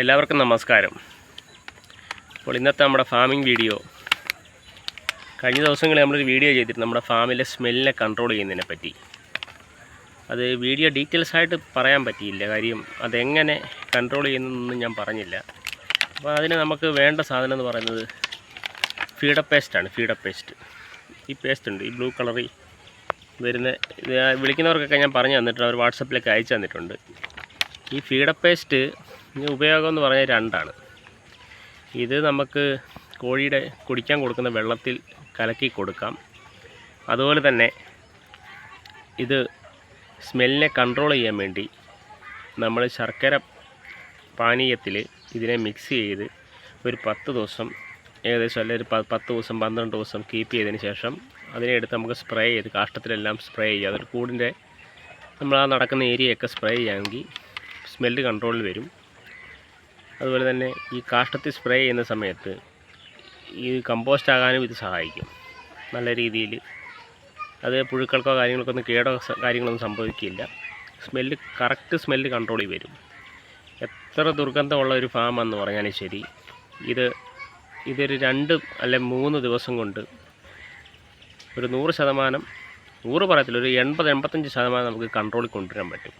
എല്ലാവർക്കും നമസ്കാരം. അപ്പോൾ ഇന്നത്തെ നമ്മുടെ ഫാമിംഗ് വീഡിയോ, കഴിഞ്ഞ ദിവസങ്ങളിൽ നമ്മളൊരു വീഡിയോ ചെയ്തിട്ട് നമ്മുടെ ഫാമിലെ സ്മെല്ലിനെ കൺട്രോൾ ചെയ്യുന്നതിനെ പറ്റി. അത് വീഡിയോ ഡീറ്റെയിൽസ് ആയിട്ട് പറയാൻ പറ്റിയില്ല, കാര്യം അതെങ്ങനെ കൺട്രോൾ ചെയ്യുന്നതെന്നൊന്നും ഞാൻ പറഞ്ഞില്ല. അപ്പോൾ അതിന് നമുക്ക് വേണ്ട സാധനം എന്ന് പറയുന്നത് ഫീഡർ പേസ്റ്റാണ്. ഫീഡർ പേസ്റ്റ്, ഈ പേസ്റ്റ് ഉണ്ട്, ഈ ബ്ലൂ കളറിൽ വരുന്ന, വിളിക്കുന്നവർക്കൊക്കെ ഞാൻ പറഞ്ഞു തന്നിട്ടുണ്ട്, അവർ വാട്സപ്പിലേക്ക് അയച്ചു തന്നിട്ടുണ്ട്. ഈ ഫീഡർ പേസ്റ്റ് ഉപയോഗം എന്ന് പറഞ്ഞാൽ രണ്ടാണ്. ഇത് നമുക്ക് കോഴിയുടെ കുടിക്കാൻ കൊടുക്കുന്ന വെള്ളത്തിൽ കലക്കി കൊടുക്കാം. അതുപോലെ തന്നെ ഇത് സ്മെല്ലിനെ കൺട്രോൾ ചെയ്യാൻ വേണ്ടി നമ്മൾ ശർക്കര പാനീയത്തിൽ ഇതിനെ മിക്സ് ചെയ്ത് ഒരു 10 ദിവസം, ഏകദേശം അല്ലെങ്കിൽ ഒരു 10 ദിവസം 12 ദിവസം കീപ്പ് ചെയ്തതിന് ശേഷം അതിനെ എടുത്ത് നമുക്ക് സ്പ്രേ ചെയ്ത് കാഷ്ടത്തിലെല്ലാം സ്പ്രേ ചെയ്യുക. അതൊരു കൂടിൻ്റെ നമ്മൾ ആ നടക്കുന്ന ഏരിയയൊക്കെ സ്പ്രേ ചെയ്യുകയാണെങ്കിൽ സ്മെല്ല് കൺട്രോളിൽ വരും. അതുപോലെ തന്നെ ഈ കാഷ്ടത്തിൽ സ്പ്രേ ചെയ്യുന്ന സമയത്ത് ഈ കമ്പോസ്റ്റ് ആകാനും ഇത് സഹായിക്കും നല്ല രീതിയിൽ. അത് പുഴുക്കൾക്കോ കാര്യങ്ങൾക്കോ ഒന്നും കേടോ കാര്യങ്ങളൊന്നും സംഭവിക്കില്ല. കറക്റ്റ് സ്മെല്ല് കൺട്രോളിൽ വരും. എത്ര ദുർഗന്ധമുള്ള ഒരു ഫാമെന്ന് പറഞ്ഞാലും ശരി, ഇതൊരു 2 അല്ലെങ്കിൽ 3 ദിവസം കൊണ്ട് ഒരു 100%, 100 പറയത്തില്ല, ഒരു 80-85% നമുക്ക് കൺട്രോളിൽ കൊണ്ടുവരാൻ പറ്റും.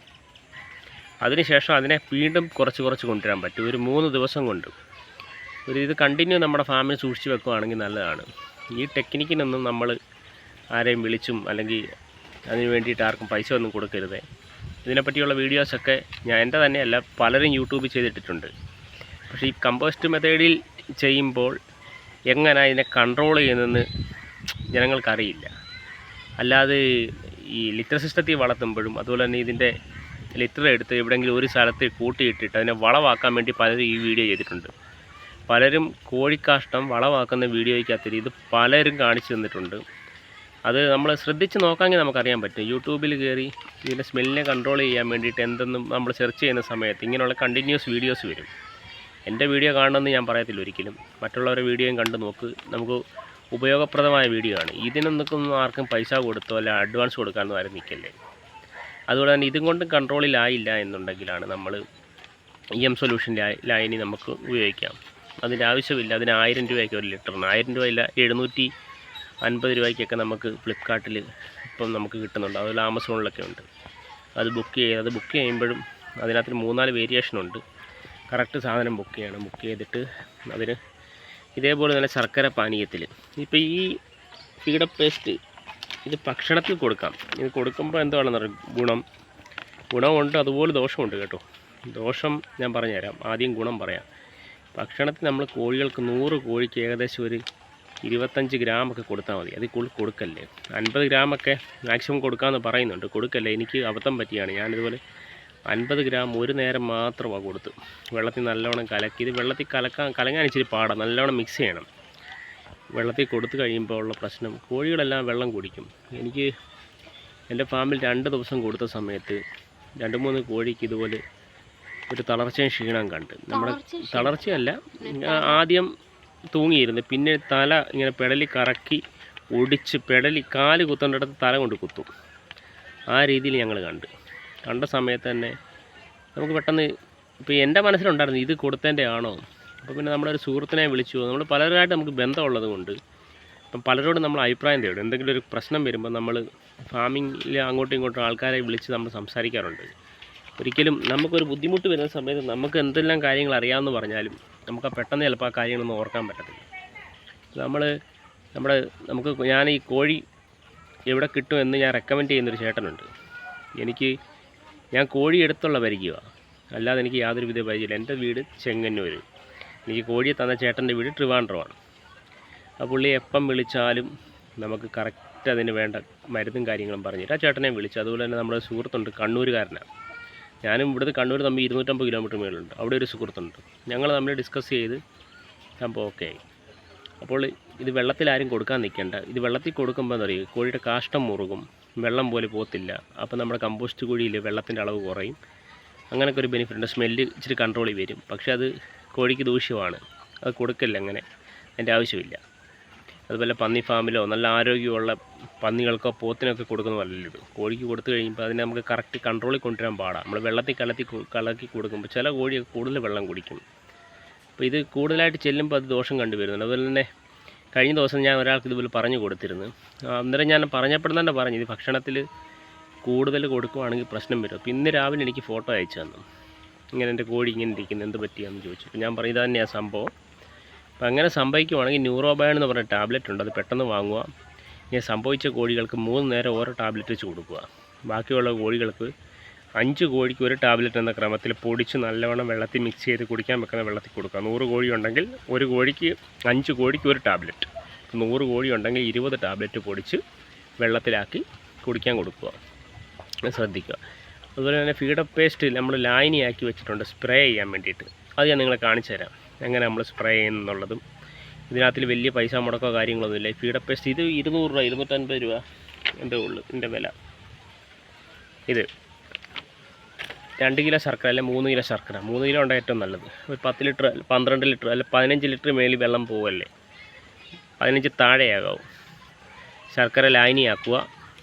അതിനുശേഷം അതിനെ വീണ്ടും കുറച്ച് കൊണ്ടുവരാൻ പറ്റും. ഒരു 3 ദിവസം കൊണ്ട് ഇത് കണ്ടിന്യൂ നമ്മുടെ ഫാമിൽ സൂക്ഷിച്ച് വെക്കുകയാണെങ്കിൽ നല്ലതാണ്. ഈ ടെക്നിക്കിനൊന്നും നമ്മൾ ആരെയും വിളിച്ചും അല്ലെങ്കിൽ അതിന് വേണ്ടിയിട്ട് ആർക്കും പൈസ ഒന്നും കൊടുക്കരുത്. ഇതിനെപ്പറ്റിയുള്ള വീഡിയോസൊക്കെ ഞാൻ എൻ്റെ തന്നെയല്ല, പലരും യൂട്യൂബിൽ ചെയ്തിട്ടിട്ടുണ്ട്. പക്ഷേ ഈ കമ്പോസ്റ്റ് മെത്തേഡിൽ ചെയ്യുമ്പോൾ എങ്ങനെ ഇതിനെ കൺട്രോൾ ചെയ്യുന്നതെന്ന് ജനങ്ങൾക്കറിയില്ല. അല്ലാതെ ഈ ലിറ്റർ സിസ്റ്റത്തിൽ വളർത്തുമ്പോഴും അതുപോലെ തന്നെ ഇതിൻ്റെ ലിറ്റർ എടുത്ത് എവിടെയെങ്കിലും ഒരു സ്ഥലത്ത് കൂട്ടിയിട്ടിട്ട് അതിനെ വളമാക്കാൻ വേണ്ടി പലരും ഈ വീഡിയോ ചെയ്തിട്ടുണ്ട്. പലരും കോഴിക്കാഷ്ടം വളമാക്കുന്ന വീഡിയോയ്ക്കകത്ത് ഇത് പലരും കാണിച്ചു തന്നിട്ടുണ്ട്. അത് നമ്മൾ ശ്രദ്ധിച്ച് നോക്കാമെങ്കിൽ നമുക്കറിയാൻ പറ്റും. യൂട്യൂബിൽ കയറി ഇതിൻ്റെ സ്മെല്ലിനെ കൺട്രോൾ ചെയ്യാൻ വേണ്ടിയിട്ട് എന്തെന്നും നമ്മൾ സെർച്ച് ചെയ്യുന്ന സമയത്ത് ഇങ്ങനെയുള്ള കണ്ടിന്യൂസ് വീഡിയോസ് വരും. എൻ്റെ വീഡിയോ കാണണമെന്ന് ഞാൻ പറയത്തില്ല ഒരിക്കലും. മറ്റുള്ളവരുടെ വീഡിയോയും കണ്ട് നോക്ക്, നമുക്ക് ഉപയോഗപ്രദമായ വീഡിയോ ആണ്. ഇതിനൊന്നും ആർക്കും പൈസ കൊടുത്തോ അല്ല അഡ്വാൻസ് കൊടുക്കാനൊന്നും ആരും നിൽക്കല്ലേ. അതുപോലെ തന്നെ ഇതും കൊണ്ടും കൺട്രോളിലായില്ല എന്നുണ്ടെങ്കിലാണ് നമ്മൾ EM സൊല്യൂഷൻ ലൈനി നമുക്ക് ഉപയോഗിക്കാം. അതിൻ്റെ ആവശ്യമില്ല. അതിന് 1000 രൂപയ്ക്ക് ഒരു ലിറ്ററിന്, 1000 രൂപയില്ല 750 രൂപയ്ക്കൊക്കെ നമുക്ക് ഫ്ലിപ്കാർട്ടിൽ ഇപ്പം നമുക്ക് കിട്ടുന്നുണ്ട്. അതുപോലെ ആമസോണിലൊക്കെ ഉണ്ട്. അത് ബുക്ക് ചെയ്യുമ്പോഴും അതിനകത്ത് 3-4 വേരിയേഷനുണ്ട്. കറക്റ്റ് സാധനം ബുക്ക് ചെയ്യണം. ബുക്ക് ചെയ്തിട്ട് അതിന് ഇതേപോലെ തന്നെ ശർക്കര പാനീയത്തിൽ, ഇപ്പോൾ ഈ ഫീഡർ പേസ്റ്റ് ഇത് ഭക്ഷണത്തിൽ കൊടുക്കാം. ഇത് കൊടുക്കുമ്പോൾ എന്താണെന്ന് ഗുണമുണ്ട്, അതുപോലെ ദോഷമുണ്ട് കേട്ടോ. ദോഷം ഞാൻ പറഞ്ഞുതരാം, ആദ്യം ഗുണം പറയാം. ഭക്ഷണത്തിൽ നമ്മൾ കോഴികൾക്ക് 100 കോഴിക്ക് ഏകദേശം ഒരു 25 ഗ്രാമൊക്കെ കൊടുത്താൽ മതി. അതിൽ കൂടുതൽ കൊടുക്കല്ലേ. 50 ഗ്രാമൊക്കെ മാക്സിമം കൊടുക്കാമെന്ന് പറയുന്നുണ്ട്. കൊടുക്കല്ലേ. എനിക്ക് അബദ്ധം പറ്റിയാണ്. ഞാനിതുപോലെ 50 ഗ്രാം ഒരു നേരം മാത്രമാണ് കൊടുത്തു. വെള്ളത്തിൽ നല്ലവണ്ണം കലക്കി, ഇത് വെള്ളത്തിൽ കലങ്ങാൻ ഇച്ചിരി പാടാണ്. നല്ലവണ്ണം മിക്സ് ചെയ്യണം. വെള്ളത്തിൽ കൊടുത്തു കഴിയുമ്പോൾ ഉള്ള പ്രശ്നം, കോഴികളെല്ലാം വെള്ളം കുടിക്കും. എനിക്ക് എൻ്റെ ഫാമിൽ 2 ദിവസം കൊടുത്ത സമയത്ത് 2-3 കോഴിക്ക് ഇതുപോലെ ഒരു തളർച്ചയും ക്ഷീണം കണ്ട്. നമ്മുടെ തളർച്ചയല്ല, ആദ്യം തൂങ്ങിയിരുന്നു, പിന്നെ തല ഇങ്ങനെ പെടലി കറക്കി ഒടിച്ച് കാല് കുത്തേണ്ടിടത്ത് തല കൊണ്ട് കുത്തും. ആ രീതിയിൽ ഞങ്ങൾ കണ്ട സമയത്ത് തന്നെ നമുക്ക് പെട്ടെന്ന്, ഇപ്പോൾ എൻ്റെ മനസ്സിലുണ്ടായിരുന്നു ഇത് കൊടുത്തതിൻ്റെ ആണോ. അപ്പോൾ പിന്നെ നമ്മളൊരു സുഹൃത്തിനെ വിളിച്ചു. നമ്മൾ പലരുമായിട്ട് നമുക്ക് ബന്ധമുള്ളത് കൊണ്ട് അപ്പം പലരോടും നമ്മൾ അഭിപ്രായം തേടും. എന്തെങ്കിലും ഒരു പ്രശ്നം വരുമ്പോൾ നമ്മൾ ഫാമിങ്ങിൽ അങ്ങോട്ടും ഇങ്ങോട്ടും ആൾക്കാരെ വിളിച്ച് നമ്മൾ സംസാരിക്കാറുണ്ട്. ഒരിക്കലും നമുക്കൊരു ബുദ്ധിമുട്ട് വരുന്ന സമയത്ത് നമുക്ക് എന്തെല്ലാം കാര്യങ്ങൾ അറിയാമെന്ന് പറഞ്ഞാലും നമുക്ക് പെട്ടെന്ന് ചിലപ്പോൾ ആ കാര്യങ്ങളൊന്നും ഓർക്കാൻ പറ്റത്തില്ല. ഞാൻ ഈ കോഴി എവിടെ കിട്ടുമെന്ന് ഞാൻ റെക്കമെൻഡ് ചെയ്യുന്നൊരു ചേട്ടനുണ്ട്. ഞാൻ കോഴി എടുത്തുള്ള പരിചയമാണ്, അല്ലാതെ എനിക്ക് യാതൊരുവിധ പരിചയമില്ല. എൻ്റെ വീട് ചെങ്ങന്നൂർ, എനിക്ക് കോഴിയെ തന്ന ചേട്ടൻ്റെ വീട് ട്രിവാൻഡ്രമാണ്. ആ പുള്ളി എപ്പം വിളിച്ചാലും നമുക്ക് കറക്റ്റ് അതിന് വേണ്ട മരുന്നും കാര്യങ്ങളും പറഞ്ഞിട്ട് ആ ചേട്ടനെ വിളിച്ചു. അതുപോലെ തന്നെ നമ്മുടെ സുഹൃത്തുണ്ട്, കണ്ണൂരുകാരനാണ്. ഞാനും ഇവിടുത്തെ കണ്ണൂർ തമ്മിൽ 250 കിലോമീറ്റർ മേലുണ്ട്. അവിടെ ഒരു സുഹൃത്തുണ്ട്. ഞങ്ങൾ തമ്മിൽ ഡിസ്കസ് ചെയ്ത് സംഭവം ഓക്കെ ആയി. അപ്പോൾ ഇത് വെള്ളത്തിൽ ആരും കൊടുക്കാൻ നിൽക്കേണ്ട. ഇത് വെള്ളത്തിൽ കൊടുക്കുമ്പോൾ എന്താ പറയുക, കോഴിയുടെ കാഷ്ടം മുറുകും, വെള്ളം പോലെ പോകത്തില്ല. അപ്പോൾ നമ്മുടെ കമ്പോസ്റ്റ് കുഴിയിൽ വെള്ളത്തിൻ്റെ അളവ് കുറയും. അങ്ങനെയൊക്കെ ഒരു ബെനിഫിറ്റ് ഉണ്ട്. സ്മെല്ല് ഇച്ചിരി കൺട്രോളിൽ വരും. പക്ഷേ അത് കോഴിക്ക് ദൂഷ്യമാണ്, അത് കൊടുക്കില്ല. അങ്ങനെ അതിൻ്റെ ആവശ്യമില്ല. അതുപോലെ പന്നി ഫാമിലോ നല്ല ആരോഗ്യമുള്ള പന്നികൾക്കോ പോത്തിനൊക്കെ കൊടുക്കുന്നതല്ലല്ലോ ഇത്. കോഴിക്ക് കൊടുത്തു കഴിയുമ്പോൾ അതിനെ നമുക്ക് കറക്റ്റ് കൺട്രോളിൽ കൊണ്ടുവരാൻ പാടാം. നമ്മൾ വെള്ളത്തിൽ കലക്കി കൊടുക്കുമ്പോൾ ചില കോഴിയൊക്കെ കൂടുതൽ വെള്ളം കുടിക്കും. അപ്പോൾ ഇത് കൂടുതലായിട്ട് ചെല്ലുമ്പോൾ അത് ദോഷം കണ്ടുവരുന്നുണ്ട്. അതുപോലെ തന്നെ കഴിഞ്ഞ ദിവസം ഞാൻ ഒരാൾക്ക് ഇതുപോലെ പറഞ്ഞു കൊടുത്തിരുന്നു. അന്നേരം ഞാൻ പറഞ്ഞപ്പോഴും തന്നെ പറഞ്ഞു ഇത് ഭക്ഷണത്തിൽ കൂടുതൽ കൊടുക്കുവാണെങ്കിൽ പ്രശ്നം വരും. അപ്പോൾ ഇന്ന് രാവിലെ എനിക്ക് ഫോട്ടോ അയച്ചു തന്നു. ഇങ്ങനെ എൻ്റെ കോഴി ഇങ്ങനെ ഇരിക്കുന്നത് എന്ത് പറ്റിയാണെന്ന് ചോദിച്ചു. അപ്പോൾ ഞാൻ പറഞ്ഞു ഇത് തന്നെയാണ് സംഭവം. അപ്പോൾ അങ്ങനെ സംഭവിക്കുവാണെങ്കിൽ ന്യൂറോബാൻ എന്ന് പറഞ്ഞ ടാബ്ലറ്റ് ഉണ്ട്, അത് പെട്ടെന്ന് വാങ്ങുക. ഇങ്ങനെ സംഭവിച്ച കോഴികൾക്ക് 3 നേരം ഓരോ ടാബ്ലറ്റ് വെച്ച് കൊടുക്കുക. ബാക്കിയുള്ള കോഴികൾക്ക് 5 കോഴിക്ക് ഒരു ടാബ്ലറ്റ് എന്ന ക്രമത്തിൽ പൊടിച്ച് നല്ലവണ്ണം വെള്ളത്തിൽ മിക്സ് ചെയ്ത് കുടിക്കാൻ വെക്കുന്ന വെള്ളത്തിൽ കൊടുക്കുക. 100 കോഴി ഉണ്ടെങ്കിൽ 1 കോഴിക്ക് 5 കോഴിക്ക് ഒരു ടാബ്ലറ്റ്, 100 കോഴി ഉണ്ടെങ്കിൽ 20 ടാബ്ലറ്റ് പൊടിച്ച് വെള്ളത്തിലാക്കി കുടിക്കാൻ കൊടുക്കുക. ശ്രദ്ധിക്കുക. അതുപോലെ തന്നെ ഫീഡർ പേസ്റ്റ് നമ്മൾ ലായനിയാക്കി വെച്ചിട്ടുണ്ട് സ്പ്രേ ചെയ്യാൻ വേണ്ടിയിട്ട്. അത് ഞാൻ നിങ്ങളെ കാണിച്ചു തരാം എങ്ങനെ നമ്മൾ സ്പ്രേ ചെയ്യുന്നുള്ളതും. ഇതിനകത്തിൽ വലിയ പൈസ മുടക്കോ കാര്യങ്ങളൊന്നുമില്ല. ഫീഡർ പേസ്റ്റ് ഇത് 200 രൂപ 250 രൂപ എൻ്റെ ഉള്ളു ഇതിൻ്റെ വില. ഇത് 2 കിലോ ശർക്കര അല്ലെ 3 കിലോ ശർക്കര, 3 കിലോ ഉണ്ടായ ഏറ്റവും നല്ലത്. ഒരു 10 ലിറ്റർ 12 ലിറ്റർ അല്ലെ 15 ലിറ്റർ മേളിൽ വെള്ളം പോവല്ലേ, 15 താഴെയാകാവും. ശർക്കര ലായനിയാക്കുക,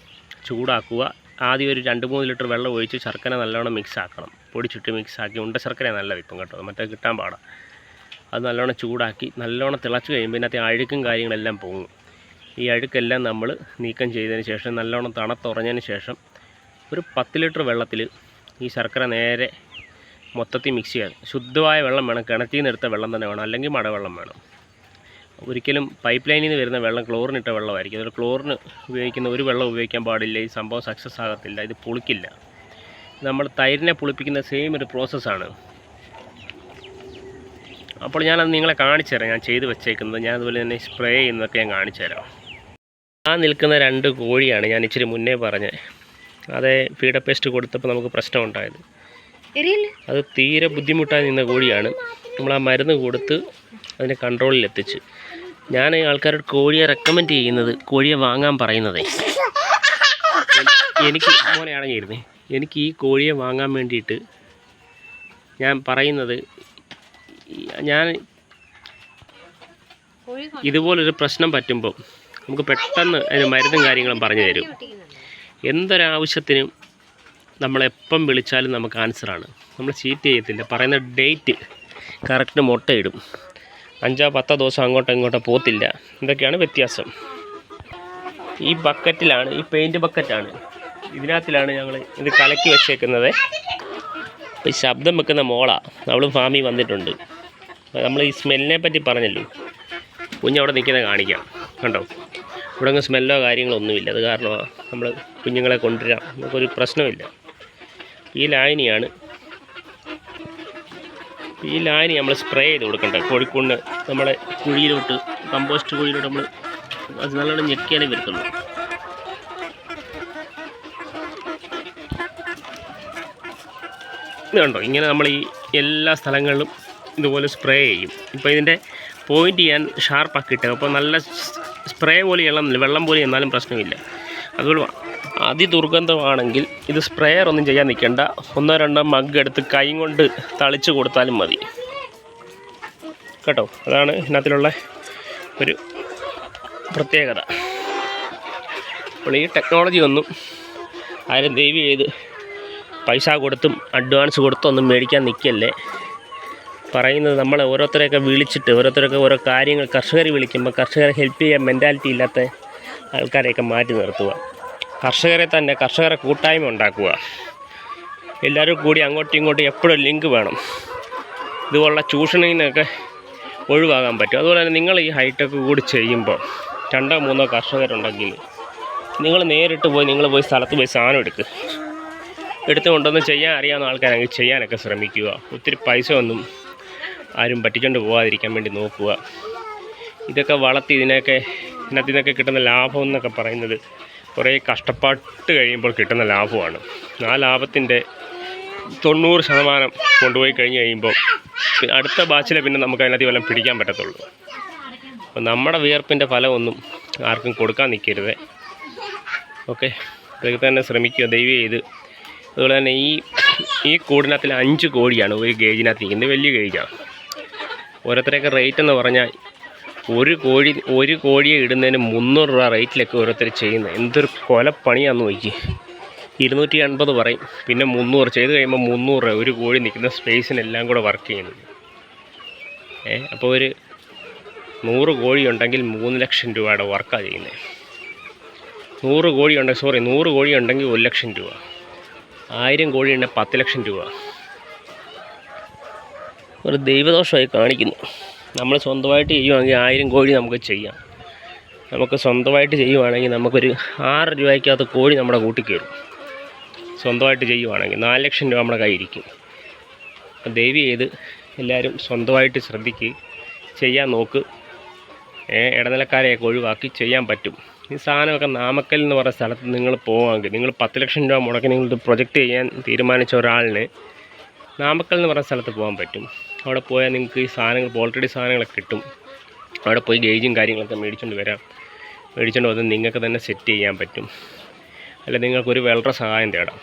ചൂടാക്കുക. ആദ്യം ഒരു 2-3 ലിറ്റർ വെള്ളം ഒഴിച്ച് ശർക്കര നല്ലോണം മിക്സ് ആക്കണം. പൊടിച്ചിട്ട് മിക്സ് ആക്കി, ഉണ്ട ശർക്കര നല്ലത് ഇപ്പം കേട്ടോ, മറ്റേ കിട്ടാൻ പാടാം. അത് നല്ലോണം ചൂടാക്കി നല്ലോണം തിളച്ച് കഴിയുമ്പോൾ ഇതിനകത്ത് അഴുക്കും കാര്യങ്ങളെല്ലാം പോകും. ഈ അഴുക്കെല്ലാം നമ്മൾ നീക്കം ചെയ്തതിന് ശേഷം നല്ലോണം തണുത്തുറഞ്ഞതിന് ശേഷം ഒരു 10 ലിറ്റർ വെള്ളത്തിൽ ഈ ശർക്കര നേരെ മൊത്തത്തിൽ മിക്സ് ചെയ്യാൻ. ശുദ്ധമായ വെള്ളം വേണം, കിണറ്റിൽ നിന്ന് എടുത്ത വെള്ളം തന്നെ വേണം, അല്ലെങ്കിൽ മടവെള്ളം വേണം. ഒരിക്കലും പൈപ്പ് ലൈനിൽ നിന്ന് വരുന്ന വെള്ളം ക്ലോറിനിട്ട വെള്ളമായിരിക്കും. അതുകൊണ്ട് ക്ലോറിന് ഉപയോഗിക്കുന്ന ഒരു വെള്ളം ഉപയോഗിക്കാൻ പാടില്ല. ഈ സംഭവം സക്സസ് ആകത്തില്ല, ഇത് പുളിക്കില്ല. നമ്മൾ തൈരിനെ പുളിപ്പിക്കുന്ന സെയിം ഒരു പ്രോസസ്സാണ്. അപ്പോൾ ഞാനത് നിങ്ങളെ കാണിച്ചു തരാം, ഞാൻ ചെയ്ത് വെച്ചേക്കുന്നത്. ഞാൻ അതുപോലെ തന്നെ സ്പ്രേ ചെയ്യുന്നതൊക്കെ ഞാൻ കാണിച്ചു തരാം. ആ നിൽക്കുന്ന 2 കോഴിയാണ് ഞാൻ ഇച്ചിരി മുന്നേ പറഞ്ഞത്. അതേ ഫീഡർ പേസ്റ്റ് കൊടുത്തപ്പോൾ നമുക്ക് പ്രശ്നം ഉണ്ടായത്. അത് തീരെ ബുദ്ധിമുട്ടായി നിന്ന കോഴിയാണ്. നമ്മൾ ആ മരുന്ന് കൊടുത്ത് അതിനെ കൺട്രോളിൽ എത്തിച്ച്. ഞാൻ ആൾക്കാരോട് കോഴിയെ റെക്കമെൻഡ് ചെയ്യുന്നത്, കോഴിയെ വാങ്ങാൻ പറയുന്നതേ, എനിക്ക് മോനെ അടങ്ങിയിരുന്നേ, എനിക്ക് ഈ കോഴിയെ വാങ്ങാൻ വേണ്ടിയിട്ട് ഞാൻ പറയുന്നത്, ഞാൻ ഇതുപോലൊരു പ്രശ്നം പറ്റുമ്പോൾ നമുക്ക് പെട്ടെന്ന് അതിന് മരുന്നും കാര്യങ്ങളും പറഞ്ഞു തരും. എന്തൊരാവശ്യത്തിനും നമ്മളെപ്പം വിളിച്ചാലും നമുക്ക് ആൻസറാണ്. നമ്മൾ ചീറ്റ് ചെയ്യത്തില്ല. പറയുന്ന ഡേറ്റ് കറക്റ്റ് മുട്ടയിടും. 5-10 ദിവസം അങ്ങോട്ടോ ഇങ്ങോട്ടോ പോത്തില്ല. ഇതൊക്കെയാണ് വ്യത്യാസം. ഈ ബക്കറ്റിലാണ്, ഈ പെയിൻറ്റ് ബക്കറ്റാണ്, ഇതിനകത്തിലാണ് ഞങ്ങൾ ഇത് കലക്കി വെച്ചേക്കുന്നത്. ഈ ശബ്ദം വെക്കുന്ന മോളാ, അവളും ഫാമിൽ വന്നിട്ടുണ്ട്. നമ്മൾ ഈ സ്മെല്ലിനെ പറ്റി പറഞ്ഞല്ലോ, കുഞ്ഞവിടെ നിൽക്കുന്നത് കാണിക്കാം. കണ്ടോ, ഇവിടെ അങ്ങ് സ്മെല്ലോ കാര്യങ്ങളോ ഒന്നുമില്ല. അത് കാരണമാണ് നമ്മൾ കുഞ്ഞുങ്ങളെ കൊണ്ടുവരാം, നമുക്കൊരു പ്രശ്നമില്ല. ഈ ലായനിയാണ്, ഈ ലായനി നമ്മൾ സ്പ്രേ ചെയ്ത് കൊടുക്കണ്ടേ കോഴിക്കൂടിന്. നമ്മളെ കുഴിയിലോട്ട്, കമ്പോസ്റ്റ് കുഴിയിലോട്ട് നമ്മൾ അത് നല്ലോണം ഞെക്കിയാലേ വരത്തുള്ളൂ. ഇത് കണ്ടോ, ഇങ്ങനെ നമ്മൾ ഈ എല്ലാ സ്ഥലങ്ങളിലും ഇതുപോലെ സ്പ്രേ ചെയ്യും. ഇപ്പോൾ ഇതിൻ്റെ പോയിൻ്റ് ചെയ്യാൻ ഷാർപ്പാക്കിയിട്ട്, അപ്പോൾ നല്ല സ്പ്രേ പോലെ ചെയ്യണം, വെള്ളം പോലെ എന്നാലും പ്രശ്നമില്ല. അതുപോലെ അതിദുർഗന്ധമാണെങ്കിൽ ഇത് സ്പ്രേയർ ഒന്നും ചെയ്യാൻ നിൽക്കേണ്ട, 1-2 മഗ് എടുത്ത് കൈ കൊണ്ട് തളിച്ച് കൊടുത്താലും മതി കേട്ടോ. അതാണ് ഇതിനകത്തിലുള്ള ഒരു പ്രത്യേകത. അപ്പോൾ ഈ ടെക്നോളജി ഒന്നും ആരും ദയവ് ചെയ്ത് പൈസ കൊടുത്തും അഡ്വാൻസ് കൊടുത്തും ഒന്നും മേടിക്കാൻ നിൽക്കല്ലേ. പറയുന്നത് നമ്മൾ ഓരോരുത്തരെയൊക്കെ വിളിച്ചിട്ട്, ഓരോരുത്തരൊക്കെ ഓരോ കാര്യങ്ങൾ കർഷകർ വിളിക്കുമ്പോൾ കർഷകരെ ഹെൽപ്പ് ചെയ്യാൻ മെൻറ്റാലിറ്റി ഇല്ലാത്ത ആൾക്കാരെയൊക്കെ മാറ്റി നിർത്തുക. കർഷകരെ തന്നെ, കർഷകരെ കൂട്ടായ്മ ഉണ്ടാക്കുക. എല്ലാവരും കൂടി അങ്ങോട്ടും ഇങ്ങോട്ടും എപ്പോഴും ലിങ്ക് വേണം. ഇതുപോലുള്ള ചൂഷണിൽ നിന്നൊക്കെ ഒഴിവാകാൻ പറ്റും. അതുപോലെ തന്നെ നിങ്ങൾ ഈ ഹൈടെക് കൂടി ചെയ്യുമ്പോൾ 2-3 കർഷകരുണ്ടെങ്കിൽ നിങ്ങൾ നേരിട്ട് പോയി, നിങ്ങൾ പോയി സ്ഥലത്ത് പോയി സാധനം എടുത്തുകൊണ്ടൊന്ന് ചെയ്യാൻ അറിയാവുന്ന ആൾക്കാരെങ്കിൽ ചെയ്യാനൊക്കെ ശ്രമിക്കുക. ഒത്തിരി പൈസ ഒന്നും ആരും പറ്റിക്കൊണ്ട് പോകാതിരിക്കാൻ വേണ്ടി നോക്കുക. ഇതൊക്കെ വളർത്തി ഇതിനകത്ത് കിട്ടുന്ന ലാഭം എന്നൊക്കെ പറയുന്നത് കുറേ കഷ്ടപ്പാട്ട് കഴിയുമ്പോൾ കിട്ടുന്ന ലാഭമാണ്. ആ ലാഭത്തിൻ്റെ 90% കൊണ്ടുപോയി കഴിഞ്ഞ് കഴിയുമ്പോൾ അടുത്ത ബാച്ചിലെ പിന്നെ നമുക്ക് അതിനകത്ത് വല്ലതും പിടിക്കാൻ പറ്റത്തുള്ളൂ. അപ്പോൾ നമ്മുടെ വിയർപ്പിൻ്റെ ഫലമൊന്നും ആർക്കും കൊടുക്കാൻ നിൽക്കരുത്. ഓക്കെ, ഇതൊക്കെ തന്നെ ശ്രമിക്കുക ദയവ് ചെയ്ത്. അതുപോലെ തന്നെ ഈ കൂടിനകത്തിൽ 5 കോഴിയാണ് ഒരു ഗേജിനകത്ത് ഇരിക്കുന്നത്, വലിയ ഗേജാണ്. ഓരോരുത്തരെയൊക്കെ റേറ്റ് എന്ന് പറഞ്ഞാൽ ഒരു കോഴിയെ ഇടുന്നതിന് 300 രൂപ റേറ്റിലൊക്കെ ഓരോരുത്തർ ചെയ്യുന്നത്. എന്തൊരു കൊലപ്പണിയാണെന്ന് നോക്കി. 250 പറയും, പിന്നെ 300 ചെയ്ത് കഴിയുമ്പോൾ 300 രൂപ ഒരു കോഴി നിൽക്കുന്ന സ്പേസിനെല്ലാം കൂടെ വർക്ക് ചെയ്യുന്നത്. അപ്പോൾ ഒരു 100 കോഴി ഉണ്ടെങ്കിൽ 3 ലക്ഷം രൂപയുടെ വർക്കാണ് ചെയ്യുന്നത്. 100 കോഴി ഉണ്ടെങ്കിൽ 1 ലക്ഷം രൂപ. 1000 കോഴി ഉണ്ടെങ്കിൽ 10 ലക്ഷം രൂപ. ഒരു ദൈവദോഷമായി കാണിക്കുന്നു. നമ്മൾ സ്വന്തമായിട്ട് ചെയ്യുവാണെങ്കിൽ 1000 കോഴി നമുക്ക് ചെയ്യാം. നമുക്ക് സ്വന്തമായിട്ട് ചെയ്യുവാണെങ്കിൽ നമുക്കൊരു 6 രൂപയ്ക്കകത്ത് കോഴി നമ്മുടെ കൂട്ടിൽ കയറും. സ്വന്തമായിട്ട് ചെയ്യുവാണെങ്കിൽ 4 ലക്ഷം രൂപ നമ്മുടെ കയ്യിരിക്കും. ദയവ് ചെയ്ത് എല്ലാവരും സ്വന്തമായിട്ട് ശ്രദ്ധിക്കുക, ചെയ്യാൻ നോക്ക്. ഇടനിലക്കാരെയൊക്കെ ഒഴിവാക്കി ചെയ്യാൻ പറ്റും. ഈ സാധനമൊക്കെ നാമക്കൽ എന്ന് പറയുന്ന സ്ഥലത്ത് നിങ്ങൾ പോവാമെങ്കിൽ, നിങ്ങൾ 10 ലക്ഷം രൂപ മുടക്കി നിങ്ങൾ പ്രൊജക്റ്റ് ചെയ്യാൻ തീരുമാനിച്ച ഒരാളിന് നാമക്കൽ എന്ന് പറയുന്ന സ്ഥലത്ത് പോകാൻ പറ്റും. അവിടെ പോയാൽ നിങ്ങൾക്ക് ഈ സാധനങ്ങൾ, പോൾട്രി സാധനങ്ങളൊക്കെ കിട്ടും. അവിടെ പോയി ഗേജും കാര്യങ്ങളൊക്കെ മേടിച്ചുകൊണ്ട് വന്ന് നിങ്ങൾക്ക് തന്നെ സെറ്റ് ചെയ്യാൻ പറ്റും. അല്ല, നിങ്ങൾക്കൊരു വെൽഡറെ സഹായം തേടാം,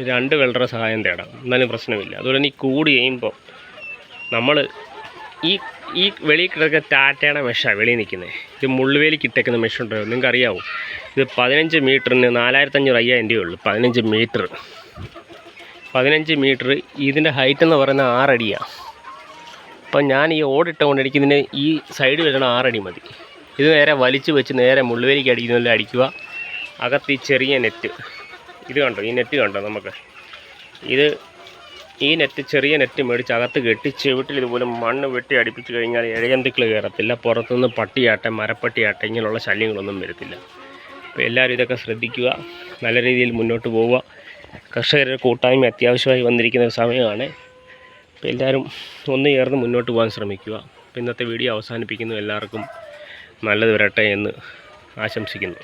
2 വെൽഡറെ സഹായം തേടാം, എന്നാലും പ്രശ്നമില്ല. അതുപോലെ തന്നെ ഈ കൂട് ചെയ്യുമ്പോൾ നമ്മൾ ഈ വെളിയിൽ കിടക്കുന്ന ടാറ്റയുടെ മെഷാണ് വെളിയിൽ നിൽക്കുന്നത്. ഇത് മുള്ളുവേലിക്ക് ഇട്ടേക്കുന്ന മെഷ് ഉണ്ടോ നിങ്ങൾക്ക് അറിയാവും. ഇത് 15 മീറ്ററിന് 4500-5000 രൂപയുള്ളൂ. 15 മീറ്റർ ഇതിൻ്റെ ഹൈറ്റ് എന്ന് പറയുന്നത് 6 അടിയാണ്. അപ്പം ഞാൻ ഈ ഓടിട്ടുകൊണ്ട് എനിക്കിതിന് ഈ സൈഡ് വരുന്ന 6 അടി മതി. ഇത് നേരെ വലിച്ചു വെച്ച് നേരെ മുള്ളുവേലിക്ക് അടിക്കുന്നതിൽ അടിക്കുക. അകത്ത് ഈ ചെറിയ നെറ്റ്, ഇത് കണ്ടോ, ഈ നെറ്റ് കണ്ടോ, നമുക്ക് ഈ നെറ്റ്, ചെറിയ നെറ്റ് മേടിച്ച് അകത്ത് കെട്ടി ചുവട്ടിൽ ഇതുപോലെ മണ്ണ് വെട്ടി അടിപ്പിച്ച് കഴിഞ്ഞാൽ ഇഴജന്തുക്കൾ കയറത്തില്ല. പുറത്തുനിന്ന് പട്ടിയാട്ടെ, മരപ്പട്ടിയാട്ടെ, ഇങ്ങനെയുള്ള ശല്യങ്ങളൊന്നും വരത്തില്ല. അപ്പോൾ എല്ലാവരും ഇതൊക്കെ ശ്രദ്ധിക്കുക, നല്ല രീതിയിൽ മുന്നോട്ട് പോവുക. കർഷകരുടെ കൂട്ടായ്മ അത്യാവശ്യമായി വന്നിരിക്കുന്ന ഒരു സമയമാണ്. അപ്പോൾ എല്ലാവരും ഒന്ന് ചേർന്ന് മുന്നോട്ട് പോകാൻ ശ്രമിക്കുക. അപ്പോൾ ഇന്നത്തെ വീഡിയോ അവസാനിപ്പിക്കുന്നു. എല്ലാവർക്കും നല്ലത് വരട്ടെ എന്ന് ആശംസിക്കുന്നു.